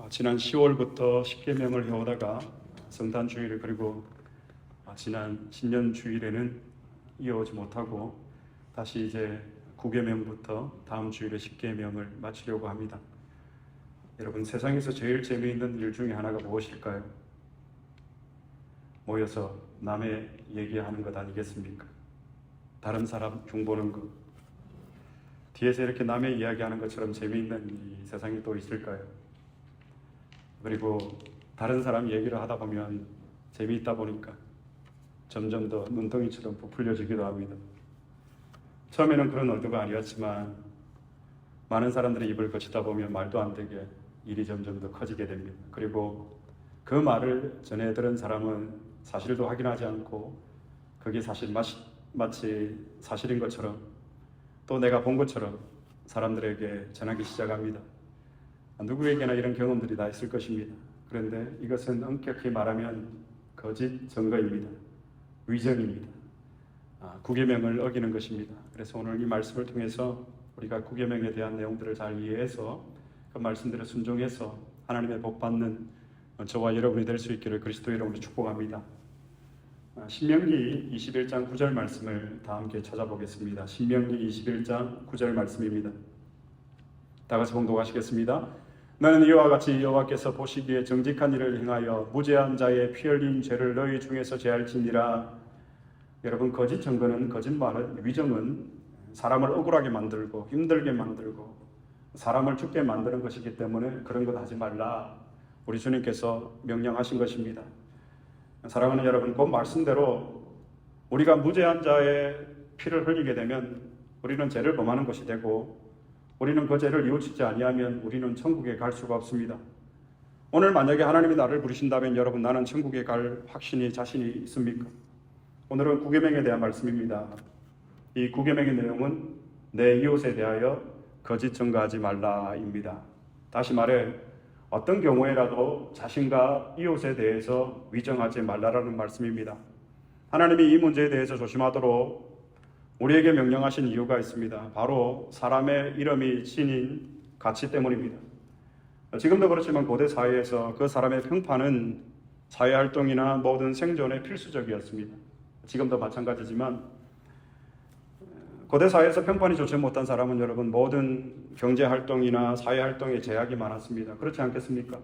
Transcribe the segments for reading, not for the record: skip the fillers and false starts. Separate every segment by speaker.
Speaker 1: 지난 10월부터 십계명을 해오다가 성탄 주일 그리고 지난 신년 주일에는 이어오지 못하고 다시 이제 9계명부터 다음 주일에 십계명을 마치려고 합니다. 여러분, 세상에서 제일 재미있는 일 중에 하나가 무엇일까요? 모여서 남의 얘기하는 것 아니겠습니까? 다른 사람 중보는 것. 뒤에서 이렇게 남의 이야기하는 것처럼 재미있는 이 세상이 또 있을까요? 그리고 다른 사람 얘기를 하다 보면 재미있다 보니까 점점 더 눈덩이처럼 부풀려지기도 합니다. 처음에는 그런 의도가 아니었지만 많은 사람들이 입을 거치다 보면 말도 안 되게 일이 점점 더 커지게 됩니다. 그리고 그 말을 전해 들은 사람은 사실도 확인하지 않고 그게 사실 마치 사실인 것처럼 또 내가 본 것처럼 사람들에게 전하기 시작합니다. 누구에게나 이런 경험들이 다 있을 것입니다. 그런데 이것은 엄격히 말하면 거짓 증거입니다. 위정입니다. 구계명을 어기는 것입니다. 그래서 오늘 이 말씀을 통해서 우리가 구계명에 대한 내용들을 잘 이해해서 그 말씀들을 순종해서 하나님의 복 받는 저와 여러분이 될 수 있기를 그리스도의 이름으로 축복합니다. 신명기 21장 9절 말씀을 다 함께 찾아보겠습니다. 신명기 21장 9절 말씀입니다. 다 같이 봉독하시겠습니다. 너는 이와 같이 여호와께서 보시기에 정직한 일을 행하여 무죄한 자의 피 흘린 죄를 너희 중에서 제할지니라. 여러분, 거짓 증거는, 거짓말은, 위정은 사람을 억울하게 만들고 힘들게 만들고 사람을 죽게 만드는 것이기 때문에 그런 것 하지 말라. 우리 주님께서 명령하신 것입니다. 사랑하는 여러분, 그 말씀대로 우리가 무죄한 자의 피를 흘리게 되면 우리는 죄를 범하는 것이 되고 우리는 그 죄를 뉘우치지 아니하면 우리는 천국에 갈 수가 없습니다. 오늘 만약에 하나님이 나를 부르신다면 여러분, 나는 천국에 갈 확신이, 자신이 있습니까? 오늘은 구계명에 대한 말씀입니다. 이 구계명의 내용은 내 이웃에 대하여 거짓 증거하지 말라입니다. 다시 말해 어떤 경우에라도 자신과 이웃에 대해서 위정하지 말라라는 말씀입니다. 하나님이 이 문제에 대해서 조심하도록 우리에게 명령하신 이유가 있습니다. 바로 사람의 이름이 지닌 가치 때문입니다. 지금도 그렇지만 고대 사회에서 그 사람의 평판은 사회활동이나 모든 생존에 필수적이었습니다. 지금도 마찬가지지만 고대 사회에서 평판이 좋지 못한 사람은 여러분 모든 경제활동이나 사회활동에 제약이 많았습니다. 그렇지 않겠습니까?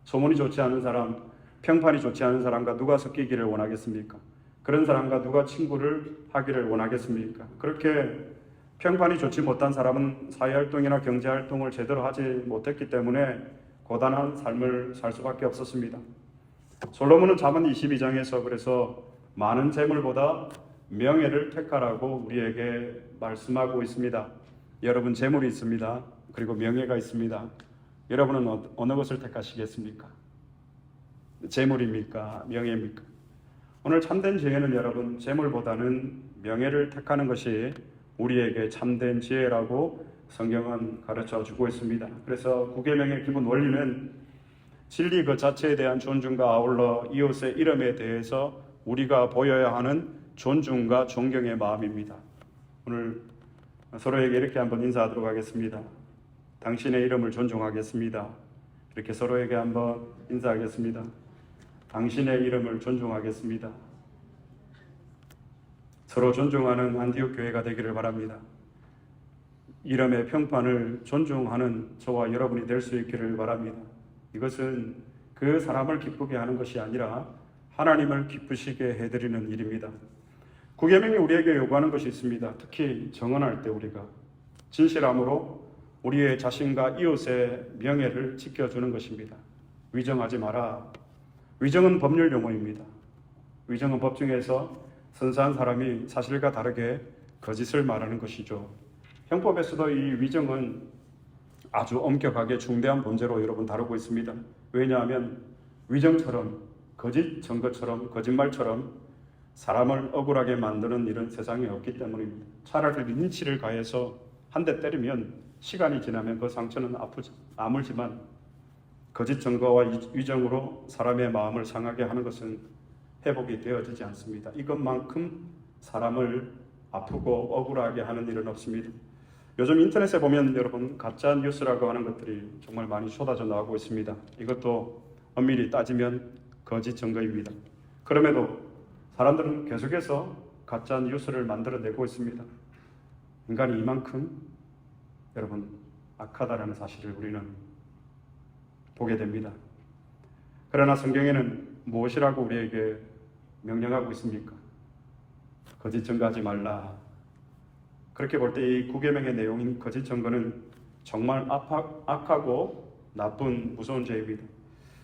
Speaker 1: 소문이 좋지 않은 사람, 평판이 좋지 않은 사람과 누가 섞이기를 원하겠습니까? 그런 사람과 누가 친구를 하기를 원하겠습니까? 그렇게 평판이 좋지 못한 사람은 사회활동이나 경제활동을 제대로 하지 못했기 때문에 고단한 삶을 살 수밖에 없었습니다. 솔로몬은 잠언 22장에서 그래서 많은 재물보다 명예를 택하라고 우리에게 말씀하고 있습니다. 여러분, 재물이 있습니다. 그리고 명예가 있습니다. 여러분은 어느 것을 택하시겠습니까? 재물입니까? 명예입니까? 오늘 참된 지혜는 여러분, 재물보다는 명예를 택하는 것이 우리에게 참된 지혜라고 성경은 가르쳐 주고 있습니다. 그래서 구계명의 기본 원리는 진리 그 자체에 대한 존중과 아울러 이웃의 이름에 대해서 우리가 보여야 하는 존중과 존경의 마음입니다. 오늘 서로에게 이렇게 한번 인사하도록 하겠습니다. 당신의 이름을 존중하겠습니다. 이렇게 서로에게 한번 인사하겠습니다. 당신의 이름을 존중하겠습니다. 서로 존중하는 안디옥 교회가 되기를 바랍니다. 이름의 평판을 존중하는 저와 여러분이 될 수 있기를 바랍니다. 이것은 그 사람을 기쁘게 하는 것이 아니라 하나님을 기쁘시게 해드리는 일입니다. 구계명이 우리에게 요구하는 것이 있습니다. 특히 정언할 때 우리가 진실함으로 우리의 자신과 이웃의 명예를 지켜주는 것입니다. 위정하지 마라. 위정은 법률 용어입니다. 위정은 법 중에서 선사한 사람이 사실과 다르게 거짓을 말하는 것이죠. 형법에서도 이 위정은 아주 엄격하게 중대한 문제로 여러분 다루고 있습니다. 왜냐하면 위정처럼 거짓 증거처럼 거짓말처럼 사람을 억울하게 만드는 일은 세상에 없기 때문입니다. 차라리 린치를 가해서 한 대 때리면 시간이 지나면 그 상처는 아물지만 거짓 증거와 위정으로 사람의 마음을 상하게 하는 것은 회복이 되어지지 않습니다. 이것만큼 사람을 아프고 억울하게 하는 일은 없습니다. 요즘 인터넷에 보면 여러분 가짜 뉴스라고 하는 것들이 정말 많이 쏟아져 나오고 있습니다. 이것도 엄밀히 따지면 거짓 증거입니다. 그럼에도 사람들은 계속해서 가짜 뉴스를 만들어내고 있습니다. 인간이 이만큼 여러분 악하다라는 사실을 우리는 보게 됩니다. 그러나 성경에는 무엇이라고 우리에게 명령하고 있습니까? 거짓 증거하지 말라. 그렇게 볼 때 이 9계명의 내용인 거짓 증거는 정말 악하고 나쁜 무서운 죄입니다.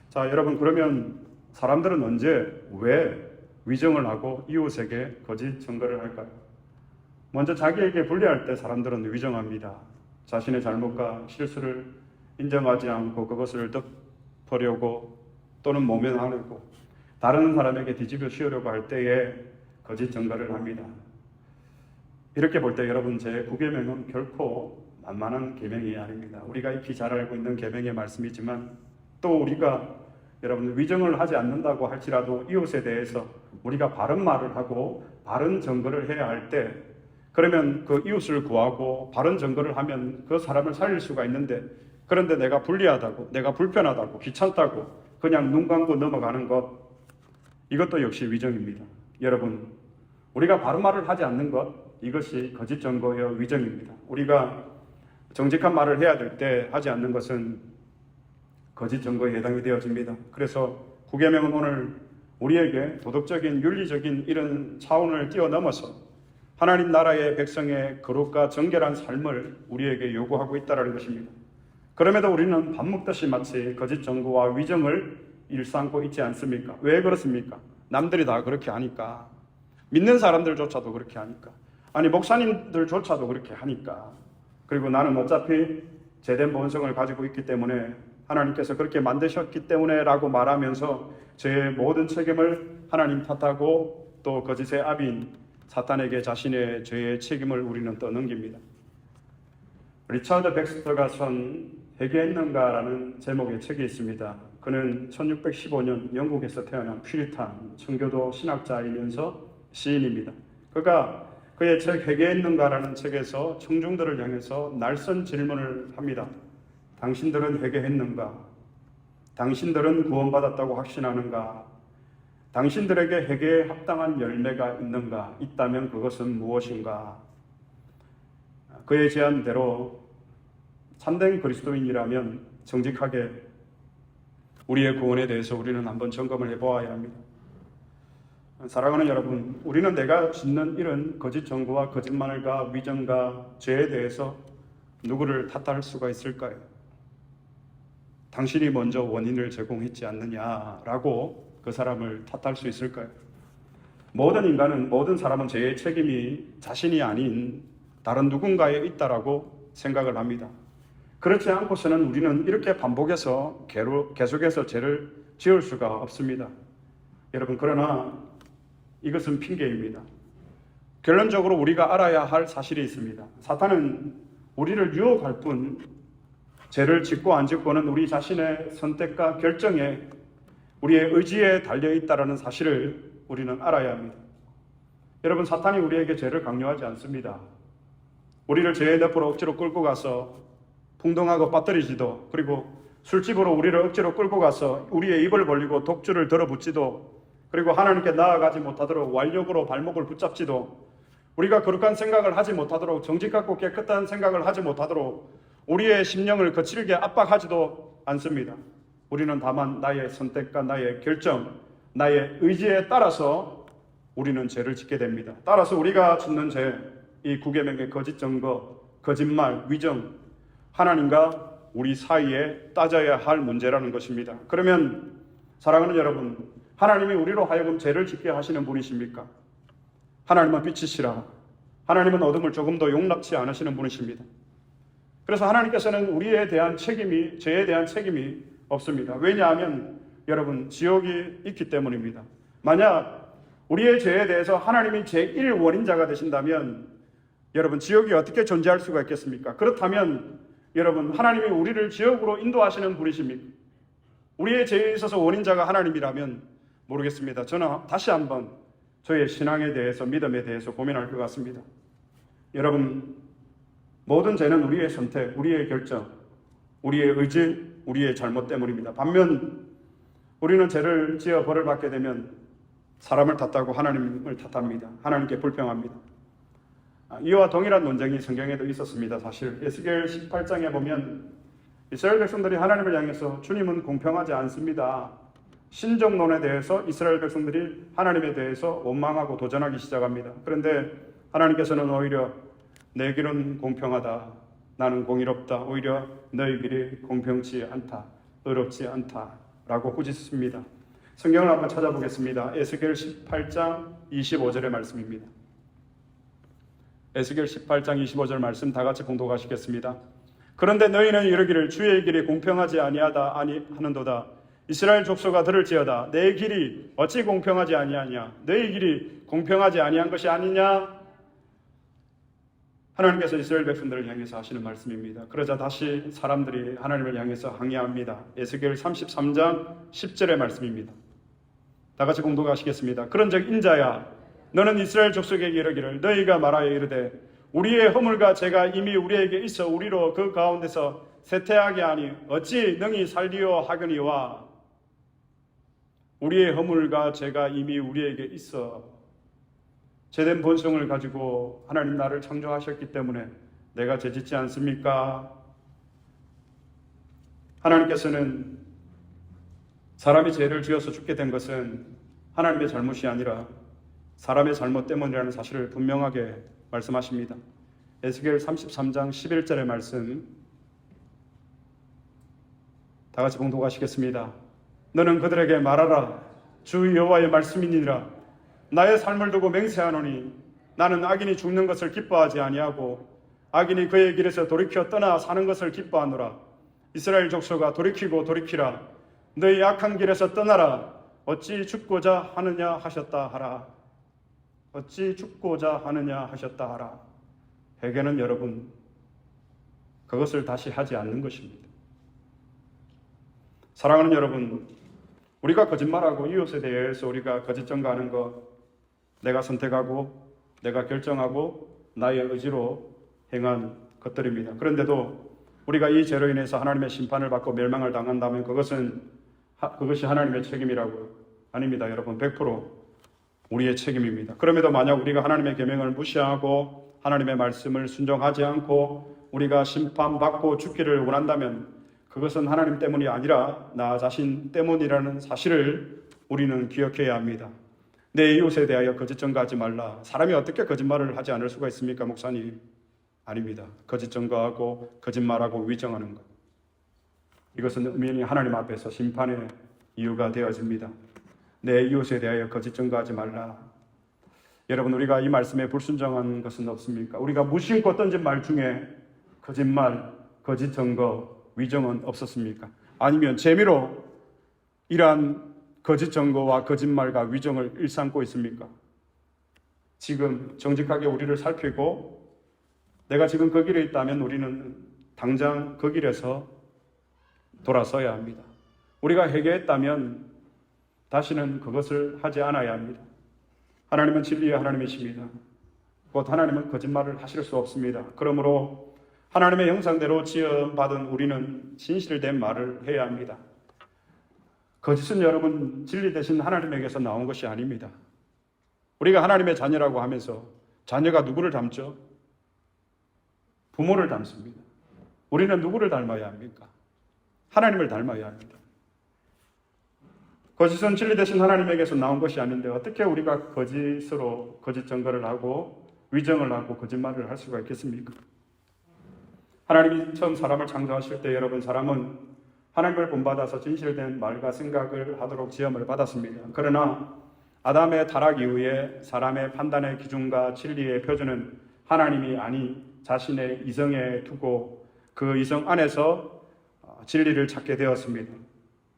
Speaker 1: 자, 여러분, 그러면 사람들은 언제 왜 위증을 하고 이웃에게 거짓 증거를 할까요? 먼저 자기에게 불리할 때 사람들은 위증합니다. 자신의 잘못과 실수를 인정하지 않고 그것을 덮으려고 또는 모면하려고 다른 사람에게 뒤집어 씌우려고 할 때에 거짓 증거를 합니다. 이렇게 볼 때 여러분, 제 9계명은 결코 만만한 계명이 아닙니다. 우리가 익히 잘 알고 있는 계명의 말씀이지만 또 우리가 여러분 위증을 하지 않는다고 할지라도 이웃에 대해서 우리가 바른 말을 하고 바른 증거를 해야 할 때, 그러면 그 이웃을 구하고 바른 증거를 하면 그 사람을 살릴 수가 있는데, 그런데 내가 불리하다고, 내가 불편하다고, 귀찮다고 그냥 눈 감고 넘어가는 것, 이것도 역시 위증입니다. 여러분, 우리가 바른 말을 하지 않는 것, 이것이 거짓 증거여 위증입니다. 우리가 정직한 말을 해야 될 때 하지 않는 것은 거짓 증거에 해당이 되어집니다. 그래서 9계명은 오늘 우리에게 도덕적인 윤리적인 이런 차원을 뛰어넘어서 하나님 나라의 백성의 거룩과 정결한 삶을 우리에게 요구하고 있다는 것입니다. 그럼에도 우리는 밥 먹듯이 마치 거짓 증거와 위증을 일삼고 있지 않습니까? 왜 그렇습니까? 남들이 다 그렇게 하니까, 믿는 사람들조차도 그렇게 하니까, 아니 목사님들조차도 그렇게 하니까, 그리고 나는 어차피 제된 본성을 가지고 있기 때문에, 하나님께서 그렇게 만드셨기 때문에 라고 말하면서 제 모든 책임을 하나님 탓하고 또 거짓의 아비인 사탄에게 자신의 죄의 책임을 우리는 떠넘깁니다. 리차드 백스터가 쓴 회개했는가라는 제목의 책이 있습니다. 그는 1615년 영국에서 태어난 퓨리탄 청교도 신학자이면서 시인입니다. 그가 그의 책 회개했는가라는 책에서 청중들을 향해서 날선 질문을 합니다. 당신들은 회개했는가? 당신들은 구원받았다고 확신하는가? 당신들에게 회개에 합당한 열매가 있는가? 있다면 그것은 무엇인가? 그의 제안대로 참된 그리스도인이라면 정직하게 우리의 구원에 대해서 우리는 한번 점검을 해보아야 합니다. 사랑하는 여러분, 우리는 내가 짓는 이런 거짓 증거와 거짓말과 위증과 죄에 대해서 누구를 탓할 수가 있을까요? 당신이 먼저 원인을 제공했지 않느냐라고 그 사람을 탓할 수 있을까요? 모든 인간은, 모든 사람은 죄의 책임이 자신이 아닌 다른 누군가에 있다라고 생각을 합니다. 그렇지 않고서는 우리는 이렇게 반복해서 계속해서 죄를 지을 수가 없습니다. 여러분, 그러나 이것은 핑계입니다. 결론적으로 우리가 알아야 할 사실이 있습니다. 사탄은 우리를 유혹할 뿐 죄를 짓고 안 짓고는 우리 자신의 선택과 결정에, 우리의 의지에 달려있다는 사실을 우리는 알아야 합니다. 여러분, 사탄이 우리에게 죄를 강요하지 않습니다. 우리를 죄의 늪으로 억지로 끌고 가서 풍덩하고 빠뜨리지도, 그리고 술집으로 우리를 억지로 끌고 가서 우리의 입을 벌리고 독주를 들어붙지도, 그리고 하나님께 나아가지 못하도록 완력으로 발목을 붙잡지도, 우리가 거룩한 생각을 하지 못하도록, 정직하고 깨끗한 생각을 하지 못하도록 우리의 심령을 거칠게 압박하지도 않습니다. 우리는 다만 나의 선택과 나의 결정, 나의 의지에 따라서 우리는 죄를 짓게 됩니다. 따라서 우리가 짓는 죄, 이 9계명의 거짓 증거, 거짓말, 위증, 하나님과 우리 사이에 따져야 할 문제라는 것입니다. 그러면 사랑하는 여러분, 하나님이 우리로 하여금 죄를 짓게 하시는 분이십니까? 하나님은 빛이시라. 하나님은 어둠을 조금도 용납치 않으시는 분이십니다. 그래서 하나님께서는 우리에 대한 책임이, 죄에 대한 책임이 없습니다. 왜냐하면 여러분, 지옥이 있기 때문입니다. 만약 우리의 죄에 대해서 하나님이 제1원인자가 되신다면 여러분, 지옥이 어떻게 존재할 수가 있겠습니까? 그렇다면 여러분, 하나님이 우리를 지옥으로 인도하시는 분이십니까? 우리의 죄에 있어서 원인자가 하나님이라면 모르겠습니다. 저는 다시 한번 저의 신앙에 대해서, 믿음에 대해서 고민할 것 같습니다. 여러분, 모든 죄는 우리의 선택, 우리의 결정, 우리의 의지, 우리의 잘못 때문입니다. 반면 우리는 죄를 지어 벌을 받게 되면 사람을 탓하고 하나님을 탓합니다. 하나님께 불평합니다. 이와 동일한 논쟁이 성경에도 있었습니다. 사실 에스겔 18장에 보면 이스라엘 백성들이 하나님을 향해서 주님은 공평하지 않습니다. 신정론에 대해서 이스라엘 백성들이 하나님에 대해서 원망하고 도전하기 시작합니다. 그런데 하나님께서는 오히려 내 길은 공평하다. 나는 공의롭다. 오히려 너희 길이 공평치 않다. 의롭지 않다. 라고 꾸짖습니다. 성경을 한번 찾아보겠습니다. 에스겔 18장 25절의 말씀입니다. 에스겔 18장 25절 말씀 다 같이 봉독하시겠습니다. 그런데 너희는 이르기를 주의 길이 공평하지 아니하다 하는도다. 이스라엘 족속아 들을지어다. 내 길이 어찌 공평하지 아니하냐? 너희 길이 공평하지 아니한 것이 아니냐? 하나님께서 이스라엘 백성들을 향해서 하시는 말씀입니다. 그러자 다시 사람들이 하나님을 향해서 항의합니다. 에스겔 33장 10절의 말씀입니다. 다 같이 공독하시겠습니다. 그런즉 인자야 너는 이스라엘 족속에게 이르기를 너희가 말하여 이르되 우리의 허물과 죄가 이미 우리에게 있어 우리로 그 가운데서 쇠퇴하게 하니 어찌 능히 살리오 하거니와. 우리의 허물과 죄가 이미 우리에게 있어 죄된 본성을 가지고 하나님 나를 창조하셨기 때문에 내가 죄짓지 않습니까? 하나님께서는 사람이 죄를 지어서 죽게 된 것은 하나님의 잘못이 아니라 사람의 잘못 때문이라는 사실을 분명하게 말씀하십니다. 에스겔 33장 11절의 말씀 다 같이 봉독하시겠습니다. 너는 그들에게 말하라. 주 여호와의 말씀이니라. 나의 삶을 두고 맹세하노니 나는 악인이 죽는 것을 기뻐하지 아니하고 악인이 그의 길에서 돌이켜 떠나 사는 것을 기뻐하노라. 이스라엘 족속아 돌이키고 돌이키라. 너희 악한 길에서 떠나라. 어찌 죽고자 하느냐 하셨다 하라. 어찌 죽고자 하느냐 하셨다 하라. 회개는 여러분 그것을 다시 하지 않는 것입니다. 사랑하는 여러분, 우리가 거짓말하고 이웃에 대해서 우리가 거짓 전가하는 것 내가 선택하고 내가 결정하고 나의 의지로 행한 것들입니다. 그런데도 우리가 이 죄로 인해서 하나님의 심판을 받고 멸망을 당한다면 그것이 하나님의 책임이라고요? 아닙니다. 여러분 100% 우리의 책임입니다. 그럼에도 만약 우리가 하나님의 계명을 무시하고 하나님의 말씀을 순종하지 않고 우리가 심판받고 죽기를 원한다면 그것은 하나님 때문이 아니라 나 자신 때문이라는 사실을 우리는 기억해야 합니다. 내 이웃에 대하여 거짓 전가하지 말라. 사람이 어떻게 거짓말을 하지 않을 수가 있습니까, 목사님? 아닙니다. 거짓 전가하고 거짓말하고 위정하는 것, 이것은 은밀히 하나님 앞에서 심판의 이유가 되어집니다. 내 이웃에 대하여 거짓 전가하지 말라. 여러분, 우리가 이 말씀에 불순종한 것은 없습니까? 우리가 무심코 던진 말 중에 거짓말, 거짓 증거, 위정은 없었습니까? 아니면 재미로 이러한 거짓 증거와 거짓말과 위정을 일삼고 있습니까? 지금 정직하게 우리를 살피고 내가 지금 그 길에 있다면 우리는 당장 그 길에서 돌아서야 합니다. 우리가 회개했다면 다시는 그것을 하지 않아야 합니다. 하나님은 진리의 하나님이십니다. 곧 하나님은 거짓말을 하실 수 없습니다. 그러므로 하나님의 형상대로 지어받은 우리는 진실된 말을 해야 합니다. 거짓은 여러분 진리 대신 하나님에게서 나온 것이 아닙니다. 우리가 하나님의 자녀라고 하면서 자녀가 누구를 닮죠? 부모를 닮습니다. 우리는 누구를 닮아야 합니까? 하나님을 닮아야 합니다. 거짓은 진리 대신 하나님에게서 나온 것이 아닌데 어떻게 우리가 거짓으로 거짓 증거를 하고 위정을 하고 거짓말을 할 수가 있겠습니까? 하나님이 처음 사람을 창조하실 때 여러분 사람은 하나님을 본받아서 진실된 말과 생각을 하도록 지음을 받았습니다. 그러나 아담의 타락 이후에 사람의 판단의 기준과 진리의 표준은 하나님이 아니 자신의 이성에 두고 그 이성 안에서 진리를 찾게 되었습니다.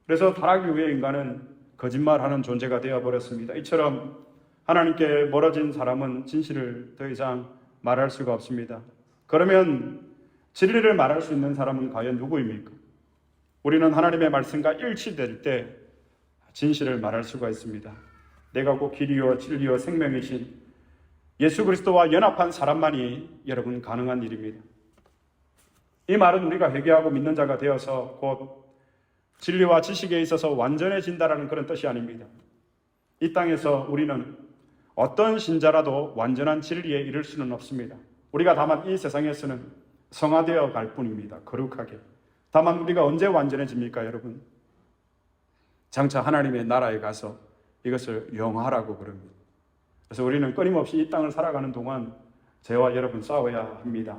Speaker 1: 그래서 타락 이후에 인간은 거짓말하는 존재가 되어버렸습니다. 이처럼 하나님께 멀어진 사람은 진실을 더 이상 말할 수가 없습니다. 그러면 진리를 말할 수 있는 사람은 과연 누구입니까? 우리는 하나님의 말씀과 일치될 때 진실을 말할 수가 있습니다. 내가 곧 길이요 진리요 생명이신 예수 그리스도와 연합한 사람만이 여러분 가능한 일입니다. 이 말은 우리가 회개하고 믿는 자가 되어서 곧 진리와 지식에 있어서 완전해진다라는 그런 뜻이 아닙니다. 이 땅에서 우리는 어떤 신자라도 완전한 진리에 이를 수는 없습니다. 우리가 다만 이 세상에서는 성화되어 갈 뿐입니다. 거룩하게. 다만 우리가 언제 완전해집니까, 여러분? 장차 하나님의 나라에 가서 이것을 영화라고 부릅니다. 그래서 우리는 끊임없이 이 땅을 살아가는 동안 저와 여러분 싸워야 합니다.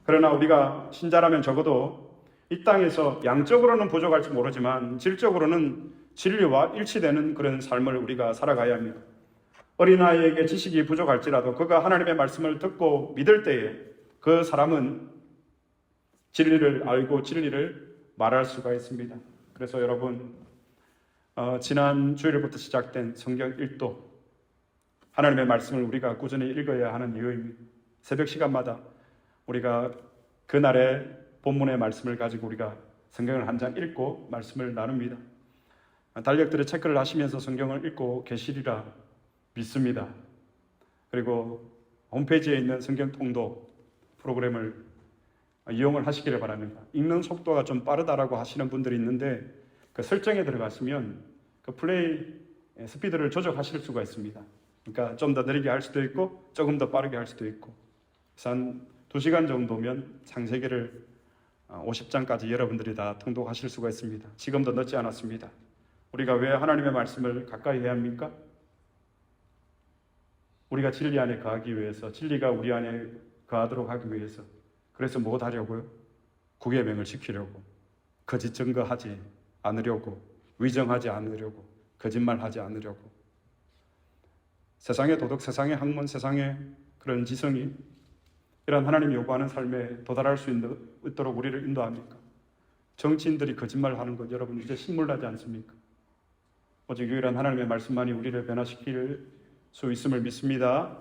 Speaker 1: 그러나 우리가 신자라면 적어도 이 땅에서 양적으로는 부족할지 모르지만 질적으로는 진리와 일치되는 그런 삶을 우리가 살아가야 합니다. 어린아이에게 지식이 부족할지라도 그가 하나님의 말씀을 듣고 믿을 때에 그 사람은 진리를 알고 진리를 말할 수가 있습니다. 그래서 여러분, 지난 주일부터 시작된 성경 1도 하나님의 말씀을 우리가 꾸준히 읽어야 하는 이유입니다. 새벽 시간마다 우리가 그날의 본문의 말씀을 가지고 우리가 성경을 한 장 읽고 말씀을 나눕니다. 달력들의 체크를 하시면서 성경을 읽고 계시리라 믿습니다. 그리고 홈페이지에 있는 성경 통독 프로그램을 이용을 하시기를 바랍니다. 읽는 속도가 좀 빠르다라고 하시는 분들이 있는데 그 설정에 들어가시면 그 플레이 스피드를 조정하실 수가 있습니다. 그러니까 좀 더 느리게 할 수도 있고 조금 더 빠르게 할 수도 있고, 그래서 한 2시간 정도면 창세기를 50장까지 여러분들이 다 통독하실 수가 있습니다. 지금도 늦지 않았습니다. 우리가 왜 하나님의 말씀을 가까이 해야 합니까? 우리가 진리 안에 거하기 위해서, 진리가 우리 안에 거하도록 하기 위해서. 그래서 뭐 하려고요? 구계명을 지키려고, 거짓 증거하지 않으려고, 위정하지 않으려고, 거짓말하지 않으려고. 세상의 도덕, 세상의 학문, 세상의 그런 지성이 이런 하나님 요구하는 삶에 도달할 수 있도록 우리를 인도합니까? 정치인들이 거짓말하는 것 여러분 이제 신물나지 않습니까? 오직 유일한 하나님의 말씀만이 우리를 변화시킬 수 있음을 믿습니다.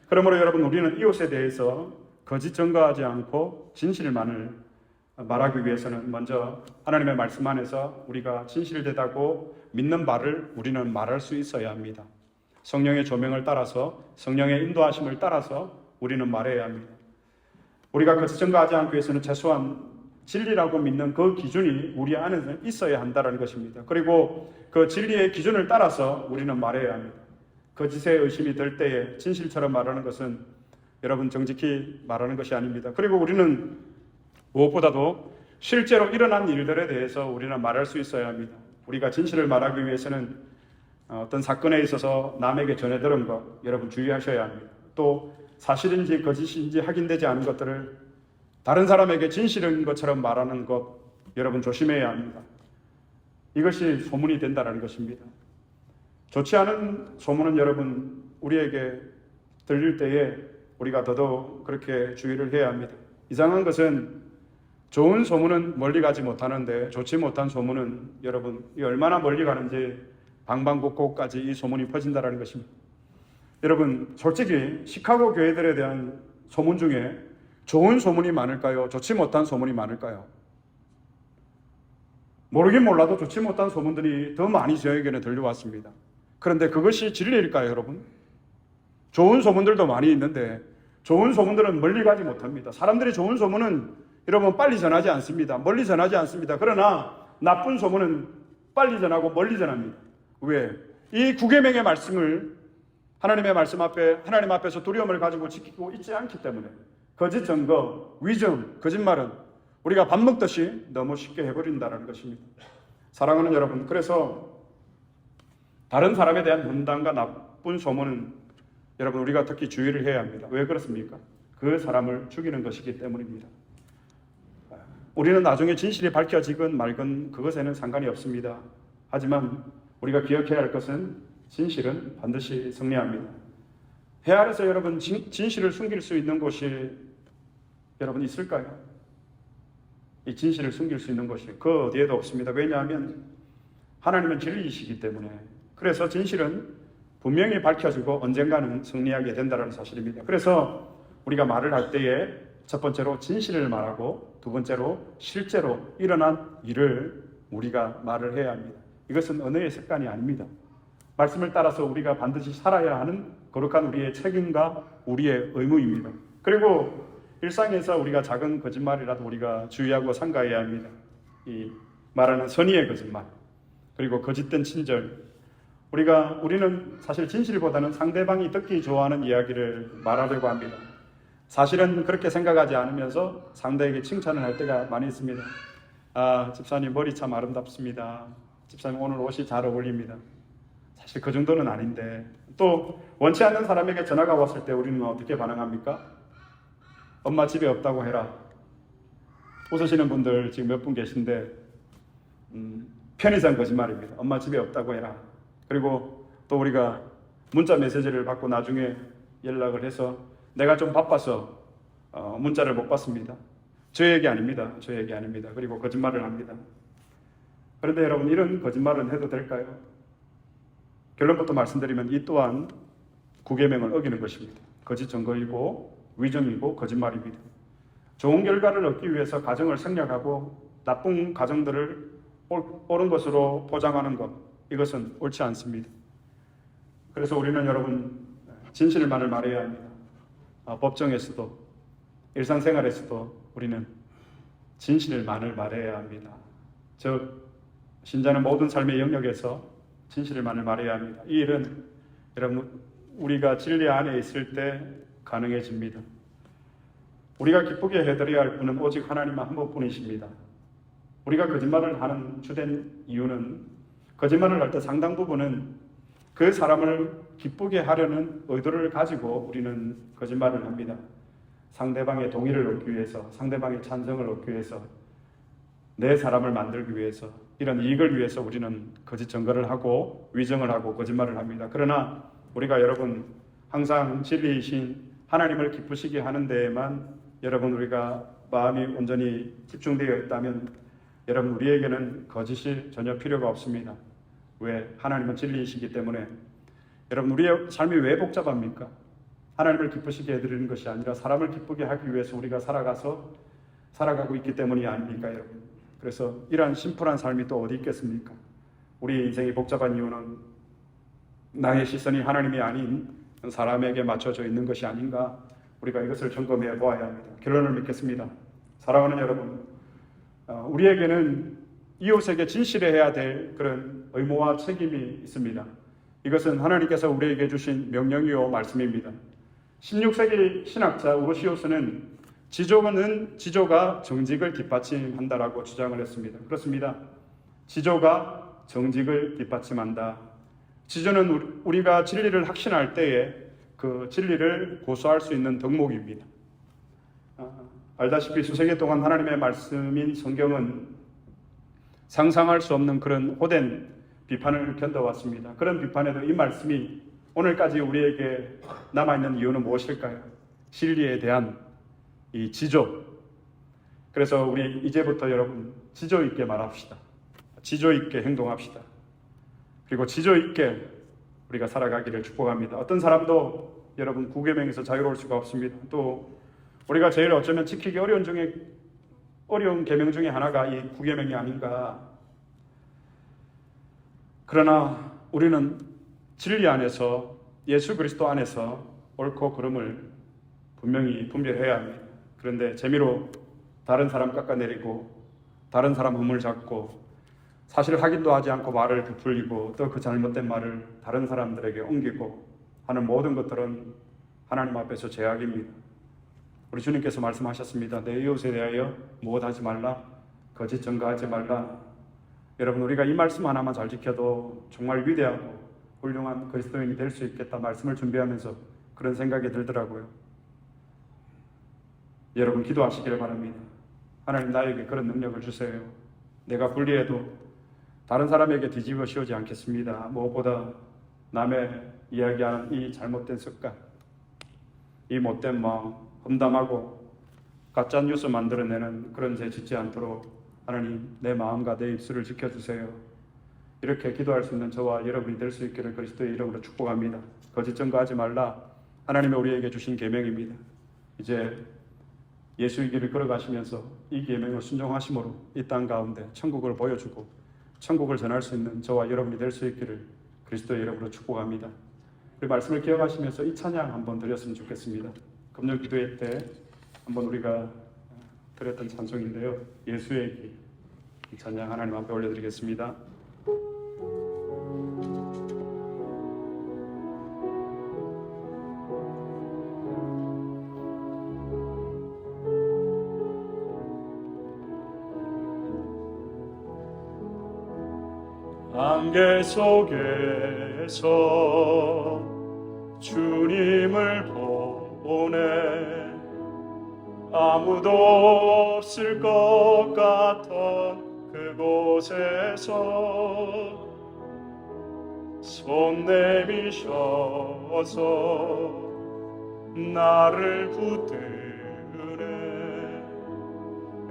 Speaker 1: 그러므로 여러분, 우리는 이웃에 대해서 거짓 증거하지 않고 진실만을 말하기 위해서는 먼저 하나님의 말씀 안에서 우리가 진실되다고 믿는 바를 우리는 말할 수 있어야 합니다. 성령의 조명을 따라서, 성령의 인도하심을 따라서 우리는 말해야 합니다. 우리가 거짓 증거하지 않기 위해서는 최소한 진리라고 믿는 그 기준이 우리 안에서 있어야 한다는 것입니다. 그리고 그 진리의 기준을 따라서 우리는 말해야 합니다. 거짓에 의심이 들 때에 진실처럼 말하는 것은 여러분 정직히 말하는 것이 아닙니다. 그리고 우리는 무엇보다도 실제로 일어난 일들에 대해서 우리는 말할 수 있어야 합니다. 우리가 진실을 말하기 위해서는 어떤 사건에 있어서 남에게 전해 들은 것 여러분 주의하셔야 합니다. 또 사실인지 거짓인지 확인되지 않은 것들을 다른 사람에게 진실인 것처럼 말하는 것 여러분 조심해야 합니다. 이것이 소문이 된다는 것입니다. 좋지 않은 소문은 여러분 우리에게 들릴 때에 우리가 더더욱 그렇게 주의를 해야 합니다. 이상한 것은 좋은 소문은 멀리 가지 못하는데 좋지 못한 소문은 여러분 얼마나 멀리 가는지 방방곡곡까지 이 소문이 퍼진다는 것입니다. 여러분 솔직히 시카고 교회들에 대한 소문 중에 좋은 소문이 많을까요? 좋지 못한 소문이 많을까요? 모르긴 몰라도 좋지 못한 소문들이 더 많이 저에게는 들려왔습니다. 그런데 그것이 진리일까요, 여러분? 좋은 소문들도 많이 있는데 좋은 소문들은 멀리 가지 못합니다. 사람들이 좋은 소문은 여러분 빨리 전하지 않습니다. 멀리 전하지 않습니다. 그러나 나쁜 소문은 빨리 전하고 멀리 전합니다. 왜? 이 구계명의 말씀을 하나님의 말씀 앞에, 하나님 앞에서 두려움을 가지고 지키고 있지 않기 때문에 거짓 증거, 위증, 거짓말은 우리가 밥 먹듯이 너무 쉽게 해버린다는 것입니다. 사랑하는 여러분, 그래서 다른 사람에 대한 문단과 나쁜 소문은 여러분 우리가 특히 주의를 해야 합니다. 왜 그렇습니까? 그 사람을 죽이는 것이기 때문입니다. 우리는 나중에 진실이 밝혀지건 말건 그것에는 상관이 없습니다. 하지만 우리가 기억해야 할 것은 진실은 반드시 승리합니다. 해 아래서 여러분 진실을 숨길 수 있는 곳이 여러분 있을까요? 이 진실을 숨길 수 있는 곳이 그 어디에도 없습니다. 왜냐하면 하나님은 진리이시기 때문에. 그래서 진실은 분명히 밝혀지고 언젠가는 승리하게 된다는 사실입니다. 그래서 우리가 말을 할 때에 첫 번째로 진실을 말하고 두 번째로 실제로 일어난 일을 우리가 말을 해야 합니다. 이것은 언어의 습관이 아닙니다. 말씀을 따라서 우리가 반드시 살아야 하는 거룩한 우리의 책임과 우리의 의무입니다. 그리고 일상에서 우리가 작은 거짓말이라도 우리가 주의하고 삼가해야 합니다. 이 말하는 선의의 거짓말, 그리고 거짓된 친절. 우리는 사실 진실보다는 상대방이 듣기 좋아하는 이야기를 말하려고 합니다. 사실은 그렇게 생각하지 않으면서 상대에게 칭찬을 할 때가 많이 있습니다. 집사님 머리 참 아름답습니다. 집사님 오늘 옷이 잘 어울립니다. 사실 그 정도는 아닌데, 또 원치 않는 사람에게 전화가 왔을 때 우리는 어떻게 반응합니까? 엄마 집에 없다고 해라. 웃으시는 분들 지금 몇 분 계신데 편의상 거짓말입니다. 엄마 집에 없다고 해라. 그리고 또 우리가 문자 메시지를 받고 나중에 연락을 해서 내가 좀 바빠서 문자를 못 받습니다. 저 얘기 아닙니다. 저 얘기 아닙니다. 그리고 거짓말을 합니다. 그런데 여러분, 이런 거짓말은 해도 될까요? 결론부터 말씀드리면 이 또한 구계명을 어기는 것입니다. 거짓 증거이고 위정이고 거짓말입니다. 좋은 결과를 얻기 위해서 가정을 생략하고 나쁜 가정들을 옳은 것으로 포장하는 것, 이것은 옳지 않습니다. 그래서 우리는 여러분 진실만을 말해야 합니다. 법정에서도 일상생활에서도 우리는 진실만을 말해야 합니다. 즉 신자는 모든 삶의 영역에서 진실만을 말해야 합니다. 이 일은 여러분 우리가 진리 안에 있을 때 가능해집니다. 우리가 기쁘게 해드려야 할 분은 오직 하나님 한 분뿐이십니다. 우리가 거짓말을 하는 주된 이유는 거짓말을 할 때 상당 부분은 그 사람을 기쁘게 하려는 의도를 가지고 우리는 거짓말을 합니다. 상대방의 동의를 얻기 위해서, 상대방의 찬성을 얻기 위해서, 내 사람을 만들기 위해서, 이런 이익을 위해서 우리는 거짓 증거를 하고 위정을 하고 거짓말을 합니다. 그러나 우리가 여러분 항상 진리이신 하나님을 기쁘시게 하는 데에만 여러분 우리가 마음이 온전히 집중되어 있다면 여러분 우리에게는 거짓이 전혀 필요가 없습니다. 왜? 하나님은 진리이시기 때문에. 여러분 우리의 삶이 왜 복잡합니까? 하나님을 기쁘시게 해드리는 것이 아니라 사람을 기쁘게 하기 위해서 우리가 살아가고 있기 때문이 아닙니까 여러분? 그래서 이러한 심플한 삶이 또 어디 있겠습니까? 우리 인생이 복잡한 이유는 나의 시선이 하나님이 아닌 사람에게 맞춰져 있는 것이 아닌가? 우리가 이것을 점검해 보아야 합니다. 결론을 맺겠습니다. 사랑하는 여러분, 우리에게는 이웃에게 진실해야 될 그런 의무와 책임이 있습니다. 이것은 하나님께서 우리에게 주신 명령이요 말씀입니다. 16세기 신학자 우르시우스는 지조가 정직을 뒷받침한다라고 주장을 했습니다. 그렇습니다. 지조가 정직을 뒷받침한다. 지조는 우리가 진리를 확신할 때에 그 진리를 고수할 수 있는 덕목입니다. 알다시피 수세기 동안 하나님의 말씀인 성경은 상상할 수 없는 그런 호된 비판을 견뎌왔습니다. 그런 비판에도 이 말씀이 오늘까지 우리에게 남아있는 이유는 무엇일까요? 진리에 대한 이 지조. 그래서 우리 이제부터 여러분 지조 있게 말합시다. 지조 있게 행동합시다. 그리고 지조 있게 우리가 살아가기를 축복합니다. 어떤 사람도 여러분 구계명에서 자유로울 수가 없습니다. 또 우리가 제일 어쩌면 지키기 어려운 계명 중에 하나가 이 구계명이 아닌가. 그러나 우리는 진리 안에서 예수 그리스도 안에서 옳고 그름을 분명히 분별해야 합니다. 그런데 재미로 다른 사람 깎아내리고 다른 사람 흠을 잡고 사실 확인도 하지 않고 말을 부풀리고 또 그 잘못된 말을 다른 사람들에게 옮기고 하는 모든 것들은 하나님 앞에서 죄악입니다. 우리 주님께서 말씀하셨습니다. 내 이웃에 대하여 무엇하지 말라, 거짓 증거하지 말라. 여러분 우리가 이 말씀 하나만 잘 지켜도 정말 위대하고 훌륭한 그리스도인이 될 수 있겠다 말씀을 준비하면서 그런 생각이 들더라고요. 여러분 기도하시기를 바랍니다. 하나님 나에게 그런 능력을 주세요. 내가 불리해도 다른 사람에게 뒤집어 씌우지 않겠습니다. 무엇보다 남의 이야기하는 이 잘못된 습관, 이 못된 마음, 험담하고 가짜뉴스 만들어내는 그런 죄 짓지 않도록 하나님 내 마음과 내 입술을 지켜주세요. 이렇게 기도할 수 있는 저와 여러분이 될 수 있기를 그리스도의 이름으로 축복합니다. 거짓 증거하지 말라. 하나님이 우리에게 주신 계명입니다. 이제 예수의 길을 걸어가시면서 이 계명을 순종하심으로 이 땅 가운데 천국을 보여주고 천국을 전할 수 있는 저와 여러분이 될 수 있기를 그리스도의 이름으로 축복합니다. 우리 말씀을 기억하시면서 이 찬양 한번 드렸으면 좋겠습니다. 금요 기도회 때 한번 우리가 드렸던 찬송인데요, 예수의 길, 이 찬양 하나님 앞에 올려드리겠습니다. 안개 속에서 주님을 보내 아무도 없을 것 같던 그곳에서 손 내미셔서 나를 붙드네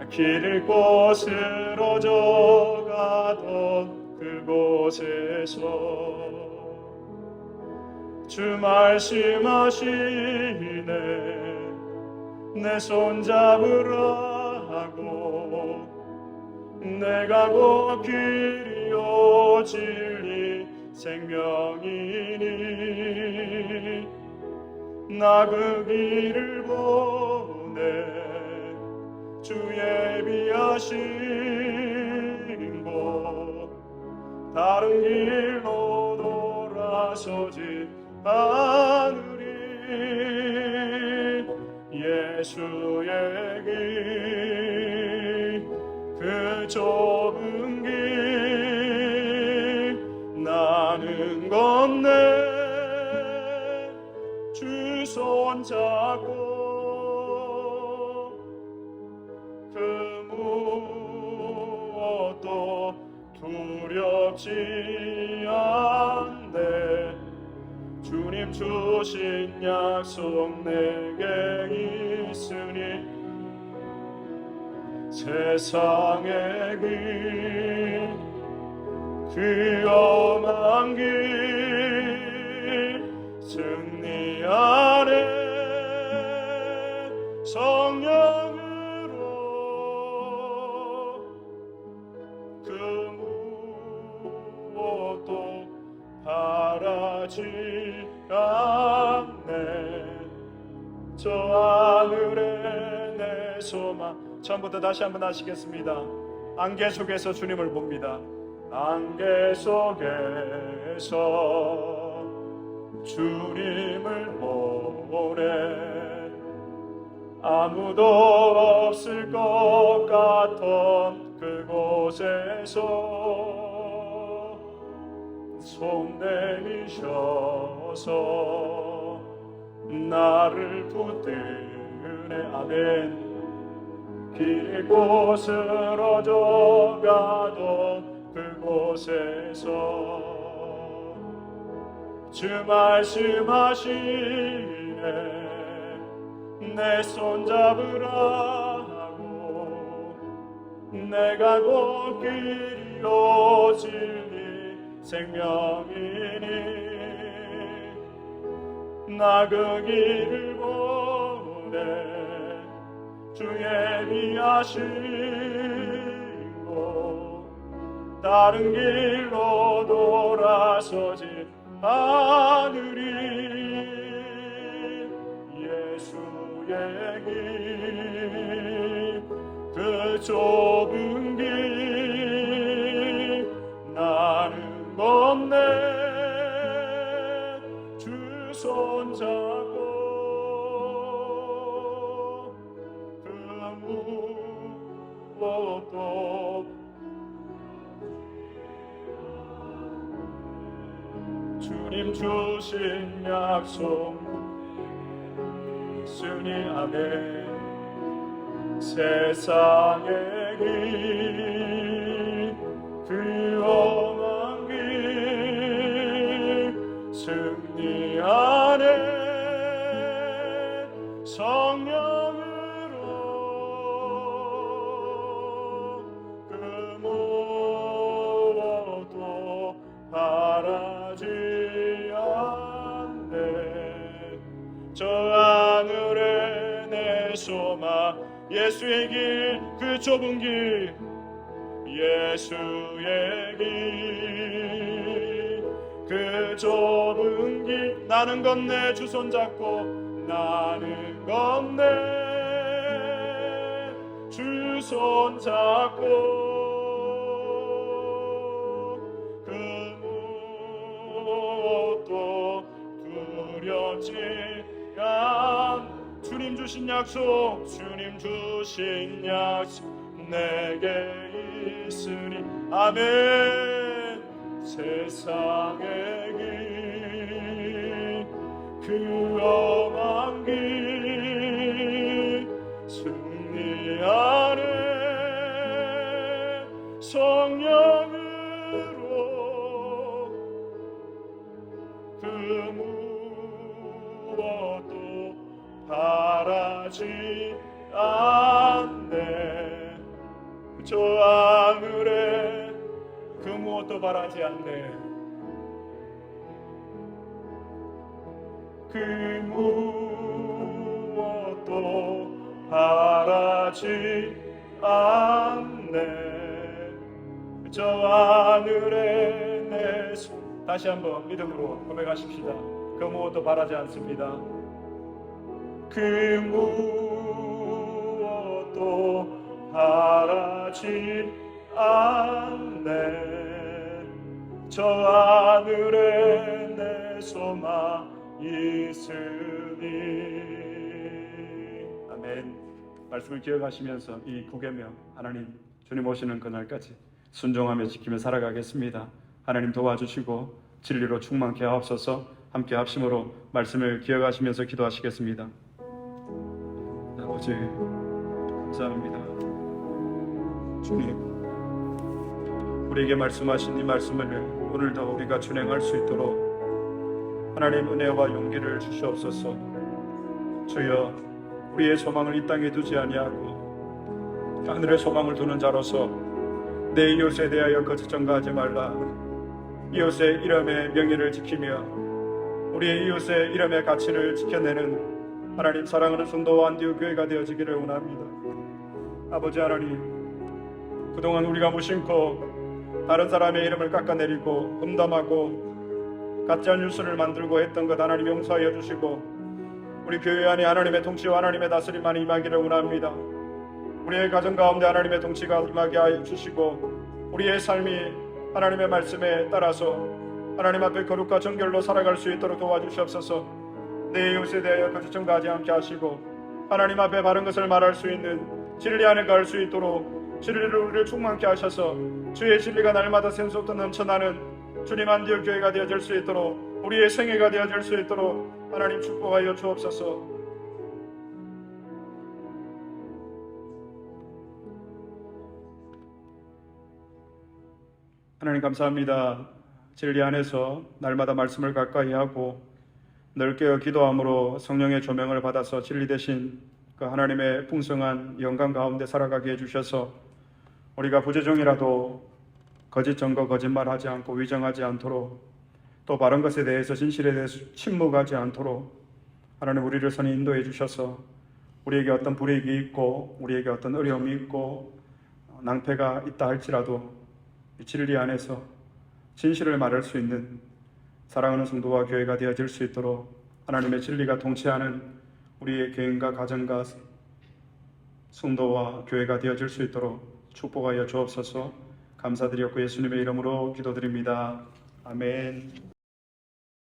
Speaker 1: 길 잃고 쓰러져 가던 그곳에서 주 말씀하시네 내 손 잡으라고 내가 곧 길이요 진리 생명이니 나 그 길을 보내 주 예비하신 곳 다른 길로 돌아서지 않으리 예수의 길 그 좁은 길 나는 건네 주 손 잡고 그 무엇도 두렵지 않네 주님 주신 약속 내게 있으니 세상의 길 그 험한 길 승리 안에 성령으로 그 무엇도 바라지 않네 저 하늘에 내 소망 처음부터 다시 한번 하시겠습니다. 안개 속에서 주님을 봅니다. 안개 속에서 주님을 보내 아무도 없을 것 같던 그곳에서 손 내미셔서 나를 붙드네 아멘 길 잃고 쓰러져 가던 그곳에서 주 말씀하시네 내 손 잡으라고 내가 곧 길이요 진리 생명이니 나 그 길을 보내 주 예비하신 곳 다른 길로 돌아서지 않으리 예수의 길 그 좁은 길 나는 건네 주 손 잡고 그 무엇도 주님 주신 약속 있으니 아멘 세상의 길 그 험한 길 승리 안에 성령으로 그 무엇도 바라지 않네 저 하늘에 내 소망 예수의 길 그 좁은 길 예수의 길 그 좁은 길 나는 건네 주 손잡고 나는 건네 손잡고 그 무엇도 두렵지 않. 주님 주신 약속, 주님 주신 약속 내게 있으니. 아멘. 세상의 그 험한 길 승리하네. 성령으로 그 무엇도 바라지 않네. 저 하늘에 그 무엇도 바라지 않네. 그 무엇도 바라지 않네. 저 하늘에 내 손. 다시 한번 믿음으로 고백하십시다. 그 무엇도 바라지 않습니다. 그 무엇도 바라지 않네. 저 하늘에 내 소망 있으니. 아멘. 말씀을 기억하시면서 이 구계명 하나님 주님 오시는 그날까지 순종하며 지키며 살아가겠습니다. 하나님 도와주시고 진리로 충만케 하옵소서. 함께 합심으로 말씀을 기억하시면서 기도하시겠습니다. 아버지 감사합니다. 주님, 우리에게 말씀하신 이 말씀을 오늘도 우리가 준행할 수 있도록 하나님 은혜와 용기를 주시옵소서. 주여, 우리의 소망을 이 땅에 두지 아니하고 하늘의 소망을 두는 자로서 내 이웃에 대하여 거짓 전가하지 말라. 이웃의 이름의 명예를 지키며 우리의 이웃의 이름의 가치를 지켜내는 하나님 사랑하는 성도와 안디옥 교회가 되어지기를 원합니다. 아버지 하나님, 그동안 우리가 무심코 다른 사람의 이름을 깎아내리고 험담하고 가짜 뉴스를 만들고 했던 것 하나님 용서하여 주시고 우리 교회 안에 하나님의 통치와 하나님의 다스림만이 임하기를 원합니다. 우리의 가정 가운데 하나님의 통치가 임하게 하여 주시고 우리의 삶이 하나님의 말씀에 따라서 하나님 앞에 거룩과 정결로 살아갈 수 있도록 도와주시옵소서. 내 이웃에 대하여 거짓 전가하지 않게 하시고 하나님 앞에 바른 것을 말할 수 있는 진리 안에 갈 수 있도록 진리로 우리를 충만케 하셔서 주의 진리가 날마다 샘솟듯 넘쳐나는 주님 안디옥 교회가 되어질 수 있도록 우리의 생애가 되어질 수 있도록 하나님 축복하여 주옵소서. 하나님 감사합니다. 진리 안에서 날마다 말씀을 가까이 하고 넓게 기도함으로 성령의 조명을 받아서 진리 대신 그 하나님의 풍성한 영광 가운데 살아가게 해주셔서 우리가 부재중이라도 거짓 증거 거짓말하지 않고 위정하지 않도록 또 바른 것에 대해서 진실에 대해서 침묵하지 않도록 하나님 우리를 선히 인도해 주셔서 우리에게 어떤 불이익이 있고 우리에게 어떤 어려움이 있고 낭패가 있다 할지라도 이 진리 안에서 진실을 말할 수 있는 사랑하는 성도와 교회가 되어질 수 있도록 하나님의 진리가 통치하는 우리의 개인과 가정과 성도와 교회가 되어질 수 있도록 축복하여 주옵소서. 감사드렸고 예수님의 이름으로 기도드립니다. 아멘.